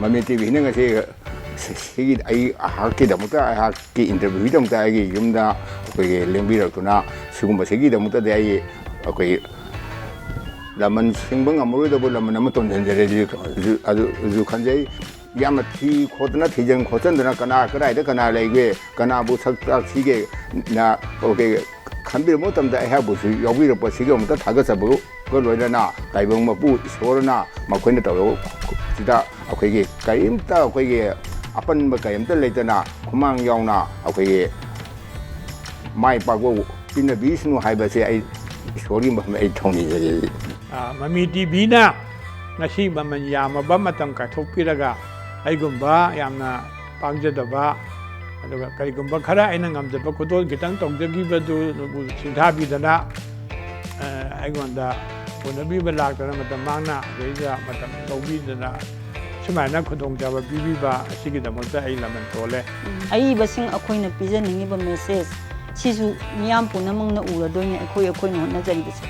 ꯃꯃꯤ ꯇꯤꯚꯤꯅ ꯉꯁꯤ ꯁꯤꯒꯤ ꯑꯩꯍꯥꯛꯀꯤꯗꯃꯛꯇ ꯑꯩꯍꯥꯛꯀꯤ ꯏꯟꯇꯔꯚ꯭ꯌꯨꯒꯤꯗꯃꯛꯇ ꯑꯩꯒꯤ ꯌꯨꯝꯗ ꯑꯩꯈꯣꯏꯒꯤ ꯂꯦꯡꯕꯤꯔꯛꯇꯨꯅ ꯁꯤꯒꯨꯝꯕꯁꯤꯒꯤꯗꯃꯛꯇꯗꯤ ꯑꯩꯈꯣꯏ ꯂꯃꯟ ꯁꯤꯡꯕ ꯉꯝꯃꯔꯣꯏꯗꯕ ꯂꯃꯟ ꯑꯃ ꯇꯣꯟꯁꯤꯟꯖꯔꯦ ꯑꯗꯨ ꯈꯟꯖꯩ ꯌꯥꯝꯅ ꯊꯤ ꯈꯣꯠꯇꯅ ꯊꯤꯖꯟ ꯈꯣꯠꯆꯟꯗꯅ ꯀꯗꯥꯏꯗ ꯀꯅꯥ ꯂꯩꯒꯦ ꯀꯅꯥꯕꯨ ꯁꯛ ꯇꯥꯛꯁꯤꯒꯦ ꯅ ꯈꯟꯕꯤꯔꯛꯄ ꯃꯇꯝꯗ ꯑꯩꯍꯥꯛꯄꯨꯁꯨ ꯌꯥꯎꯕꯤꯔꯛꯄ ꯁꯤꯒꯤꯗꯃꯛꯇ ꯊꯥꯒꯠꯆꯕꯒ ꯂꯣꯏꯅꯅ ꯇꯥꯏꯕꯪ ꯃꯄꯨ ꯏꯁꯣꯔꯅ ꯃꯈꯣꯏꯅ ꯇꯧꯔꯛꯄꯁꯤꯗ ꯑꯩꯈꯣꯏꯒꯤ ꯀꯔꯤꯝꯇ ꯑꯩꯈꯣꯏꯒꯤ ꯑꯄꯟꯕ ꯀꯔꯤꯝꯇ ꯂꯩꯇꯅ ꯈꯨꯃꯥꯡ ꯌꯥꯎꯅ ꯑꯩꯈꯣꯏꯒꯤ ꯃꯥꯏ ꯄꯥꯛꯄ ꯄꯤꯅꯕꯤꯁꯅꯨ ꯍꯥꯏꯕꯁꯦ ꯑꯩ ꯏꯁꯣꯔꯒꯤ ꯃꯐꯝꯗ ꯑꯩ ꯊꯧꯅꯤꯖꯔꯤ ꯃꯃꯤ ꯇꯤꯚꯤꯅ ꯉꯁꯤ ꯃꯃꯜ ꯌꯥꯝꯃꯕ ꯃꯇꯝ ꯀꯥꯏꯊꯣꯛꯄꯤꯔꯒ ꯑꯩꯒꯨꯝꯕ ꯌꯥꯝꯅ ꯄꯥꯡꯖꯗꯕ ꯑꯗꯨꯒ ꯀꯔꯤꯒꯨꯝꯕ ꯈꯔ ꯑꯩꯅ ꯉꯝꯖꯕ ꯈꯨꯗꯣꯜ ꯈꯤꯇꯪ ꯇꯧꯖꯈꯤꯕꯗꯨ ꯁꯤꯡꯊꯥꯕꯤꯗꯅ ꯑꯩꯉꯣꯟꯗ ꯎꯅꯕꯤꯕ ꯂꯥꯛꯇꯅ ꯃꯇꯝ ꯃꯥꯡꯅ ꯑꯗꯩꯗ ꯃꯇꯝ ꯂꯧꯕꯤꯗꯅ ꯁꯨꯃꯥꯏꯅ ꯈꯨꯗꯣꯡꯆꯥꯕ ꯄꯤꯕꯤꯕ ꯑꯁꯤꯒꯤꯗꯃꯛꯇ ꯑꯩ ꯂꯃꯟ ꯇꯣꯜꯂꯦ ꯑꯏꯕꯁꯤꯡ ꯑꯩꯈꯣꯏꯅ ꯄꯤꯖꯅꯤꯡꯉꯤꯕ ꯃꯦꯁꯦꯖ ꯁꯤꯁꯨ ꯃꯤꯌꯥꯝ ꯄꯨꯝꯅꯃꯛꯅ ꯎꯔꯗꯣꯏꯅꯦ ꯑꯩꯈꯣꯏꯅ ꯍꯣꯠꯅꯖꯔꯤꯕꯁꯦ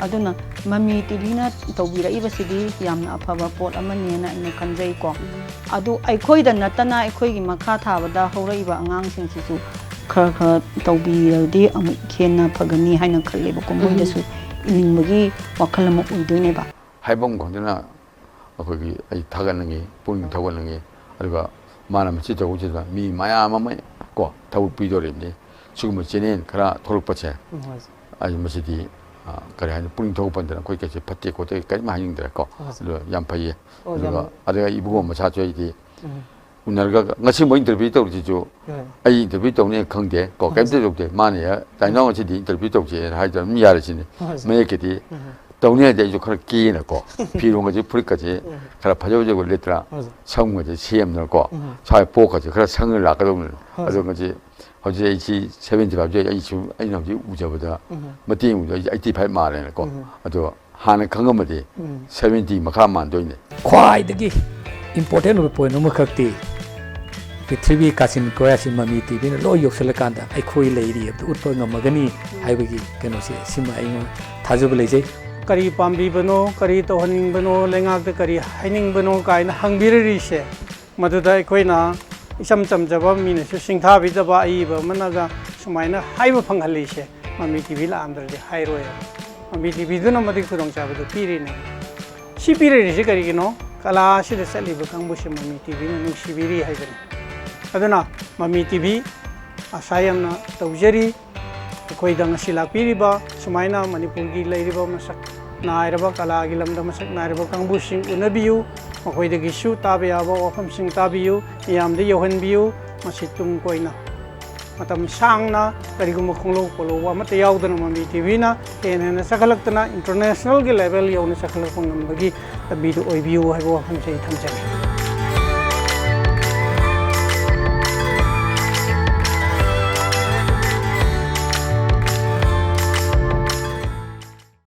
ꯑꯗꯨꯅ ꯃꯃꯤ ꯇꯤꯚꯤꯅ ꯇꯧꯕꯤꯔꯛꯏꯕꯁꯤꯗꯤ ꯌꯥꯝꯅ ꯑꯐꯕ ꯄꯣꯠ ꯑꯃꯅꯦꯅ ꯑꯩꯅ ꯈꯟꯖꯩꯀꯣ ꯑꯗꯨ ꯑꯩꯈꯣꯏꯗ ꯅꯠꯇꯅ ꯑꯩꯈꯣꯏꯒꯤ ꯃꯈꯥ ꯊꯥꯕꯗ ꯍꯧꯔꯛꯏꯕ ꯑꯉꯥꯡꯁꯤꯡꯁꯤꯁꯨ ꯈꯔ ꯇꯧꯕꯤꯔꯗꯤ ꯑꯃꯨꯛ ꯍꯦꯟꯅ ꯐꯒꯅꯤ ꯍꯥꯏꯅ ꯈꯜꯂꯦꯕꯀꯣ ꯃꯣꯏꯗꯁꯨ ꯏꯅꯤꯡꯕꯒꯤ ꯋꯥꯈꯜ ꯑꯃ ꯑꯣꯏꯗꯣꯏꯅꯦꯕ ꯍꯥꯏꯐꯝ ꯈꯪꯗꯅ ꯑꯩꯈꯣꯏꯒꯤ ꯑꯩ ꯊꯥꯒꯠꯅꯤꯡꯉꯤ ꯄꯨꯛꯅꯤꯡ ꯊꯧꯒꯠꯅꯤꯡꯉꯤ ꯑꯗꯨꯒ ꯃꯥꯅ ꯃꯁꯤ ꯇꯧꯕꯁꯤꯗ ꯃꯤ ꯃꯌꯥꯝ ꯑꯃ ꯀꯣ ꯊꯕꯛ ꯄꯤꯗꯣꯔꯤꯕꯅꯤ ꯁꯤꯒꯨꯝꯕ ꯆꯦꯅꯦꯜ ꯈꯔ ꯊꯣꯛꯂꯛꯄꯁꯦ ꯑꯩ ꯃꯁꯤꯗꯤ ꯀꯔꯤ ꯍꯥꯏꯅꯤ ꯄꯨꯛꯅꯤꯡ ꯊꯧꯒꯠꯄꯗꯅ ꯑꯩꯈꯣꯏ ꯀꯩꯁꯦ ꯐꯠꯇꯦ ꯈꯣꯠꯇꯦ ꯀꯔꯤꯝ ꯍꯥꯏꯅꯤꯡꯗ꯭ꯔꯦ ꯀꯣ ꯑꯗꯨꯒ ꯌꯥꯝ ꯐꯩꯌꯦ ꯑꯗꯨꯒ ꯏꯕꯨꯡꯉꯣ ꯃꯁꯥꯁꯨ ꯑꯩꯗꯤ ꯎꯅꯔꯒ ꯉꯁꯤ ꯃꯣꯏ ꯏꯟꯇꯔꯚ꯭ꯌꯨ ꯇꯧꯔꯤꯁꯤꯁꯨ ꯑꯩ ꯏꯟꯇꯔꯚ꯭ꯌꯨ ꯇꯧꯅꯤ ꯈꯪꯗꯦ ꯀꯣ ꯀꯩꯝꯇ ꯇꯧꯗꯦ ꯃꯥꯅ ꯇꯥꯏꯅꯥꯎ ꯉꯁꯤꯗꯤ ꯏꯟꯇꯔꯚ꯭ꯌꯨ ꯇꯧꯁꯦꯅ ꯍꯥꯏꯗꯅ ꯑꯗꯨꯝ ꯌꯥꯔꯤꯁꯤꯅꯤ ꯃꯌꯦꯛꯀꯤꯗꯤ ꯇꯧꯅꯤ ꯍꯥꯏꯗꯤ ꯑꯩꯁꯨ ꯈꯔ ꯀꯦꯅꯀꯣ ꯐꯤꯔꯣꯟꯒꯁꯦ ꯐꯨꯔꯤꯠꯀꯁꯦ ꯈꯔ ꯐꯖ ꯐꯖꯕ ꯂꯤꯠꯇ꯭ꯔꯥ ꯁꯝꯒꯁꯦ ꯁꯦꯝꯗꯅꯀꯣ ꯁ꯭ꯋꯥꯏ ꯄꯣꯛꯀꯁꯦ ꯈꯔ ꯁꯪꯉ ꯂꯥꯛꯀꯗꯧꯕꯅꯤ ꯑꯗꯣ ꯉꯁꯤ ꯍꯧꯖꯤꯛ ꯑꯩꯁꯤ 75 ꯑꯩꯅ ꯍꯧꯖꯤꯛ ꯎꯖꯕꯗ ꯃꯇꯦꯡ ꯎꯕꯗ ꯑꯩꯁꯦ 85 ꯃꯥꯜꯂꯦꯅꯀꯣ ꯑꯗꯣ ꯍꯥꯟꯅ ꯈꯪꯉꯝꯃꯗꯤ 70 ꯃꯈꯥ ꯃꯥꯟꯗꯣꯏꯅꯦ ꯈ꯭ꯋꯥꯏꯗꯒꯤ ꯏꯝꯄꯣꯔꯇꯦꯟ ꯑꯣꯏꯕ ꯄꯣꯏꯟ ꯑꯃꯈꯛꯇꯤ ꯄ꯭ꯔꯤꯊꯤꯕꯤ ꯀꯥꯆꯤꯟ ꯀꯣꯌꯥꯁꯤ ꯃꯃꯤ ꯇꯤꯚꯤꯅ ꯂꯣꯏ ꯌꯧꯁꯤꯜꯂꯀꯥꯟꯗ ꯑꯩꯈꯣꯏ ꯂꯩꯔꯤ ꯍꯥꯏꯕꯗꯨ ꯎꯠꯄ ꯉꯝꯃꯒꯅꯤ ꯍꯥꯏꯕꯒꯤ ꯀꯩꯅꯣꯁꯦ ꯁꯤꯃ ꯑꯩꯉꯣꯟꯗ ꯊꯥꯖꯕ ꯂꯩꯖꯩ ꯀꯔꯤ ꯄꯥꯝꯕꯤꯕꯅꯣ ꯀꯔꯤ ꯇꯧꯍꯟꯅꯤꯡꯕꯅꯣ ꯂꯩꯉꯥꯛꯇ ꯀꯔꯤ ꯍꯥꯏꯅꯤꯡꯕꯅꯣ ꯀꯥꯏꯅ ꯍꯪꯕꯤꯔꯔꯤꯁꯦ ꯃꯗꯨꯗ ꯑꯩꯈꯣꯏꯅ ꯏꯆꯝ ꯆꯝꯖꯕ ꯃꯤꯅꯁꯨ ꯁꯤꯡꯊꯥꯕꯤꯗꯕ ꯑꯏꯕ ꯑꯃꯅꯒ ꯁꯨꯃꯥꯏꯅ ꯍꯥꯏꯕ ꯐꯪꯍꯜꯂꯤꯁꯦ ꯃꯃꯤ ꯇꯤꯚꯤ ꯂꯥꯛꯑꯝꯗ꯭ꯔꯗꯤ ꯍꯥꯏꯔꯣꯏꯕ ꯃꯃꯤ ꯇꯤꯚꯤꯗꯨꯅ ꯃꯗꯨꯒꯤ ꯈꯨꯗꯣꯡꯆꯥꯕꯗꯨ ꯄꯤꯔꯤꯅꯦ ꯁꯤ ꯄꯤꯔꯤꯁꯦ ꯀꯔꯤꯒꯤꯅꯣ ꯀꯂꯥ ꯑꯁꯤꯗ ꯆꯠꯂꯤꯕ ꯀꯥꯡꯕꯨꯁꯦ ꯃꯃꯤ ꯇꯤꯚꯤꯅ ꯅꯨꯡꯁꯤꯕꯤꯔꯤ ꯍꯥꯏꯕꯅꯤ ꯑꯗꯨꯅ ꯃꯃꯤ ꯇꯤꯚꯤ ꯑꯁꯥ ꯌꯥꯝꯅ ꯇꯧꯖꯔꯤ ꯑꯩꯈꯣꯏꯗ ꯉꯁꯤ ꯂꯥꯛꯄꯤꯔꯤꯕ ꯁꯨꯃꯥꯏꯅ ꯃꯅꯤꯄꯨꯔꯒꯤ ꯂꯩꯔꯤꯕ ꯃꯁꯛ ꯅꯥꯏꯔꯕ ꯀꯂꯥꯒꯤ ꯂꯝꯗ ꯃꯁꯛ ꯅꯥꯏꯔꯕ ꯀꯥꯡꯕꯨꯁꯤꯡ ꯎꯅꯕꯤꯌꯨ ꯃꯈꯣꯏꯗꯒꯤꯁꯨ ꯇꯥꯕ ꯌꯥꯕ ꯋꯥꯐꯝꯁꯤꯡ ꯇꯥꯕꯤꯌꯨ ꯃꯤꯌꯥꯝꯗ ꯌꯧꯍꯟꯕꯤꯌꯨ ꯃꯁꯤ ꯇꯨꯡ ꯀꯣꯏꯅ ꯃꯇꯝ ꯁꯥꯡꯅ ꯀꯔꯤꯒꯨꯝꯕ ꯈꯣꯡꯂꯧ ꯄꯣꯠꯂꯧꯕ ꯑꯃꯠꯇ ꯌꯥꯎꯗꯅ ꯃꯃꯤ ꯇꯤꯚꯤꯅ ꯍꯦꯟꯅ ꯍꯦꯟꯅ ꯆꯈꯠꯂꯛꯇꯅ ꯏꯟꯇꯔꯅꯦꯁꯅꯦꯜꯒꯤ ꯂꯦꯚꯦꯜ ꯌꯧꯅ ꯆꯈꯠꯂꯛꯄ ꯉꯝꯕꯒꯤ ꯂꯝꯕꯤꯗꯨ ꯑꯣꯏꯕꯤꯌꯨ ꯍꯥꯏꯕ ꯋꯥꯐꯝꯁꯦ ꯑꯩ ꯊꯝꯖꯒꯦ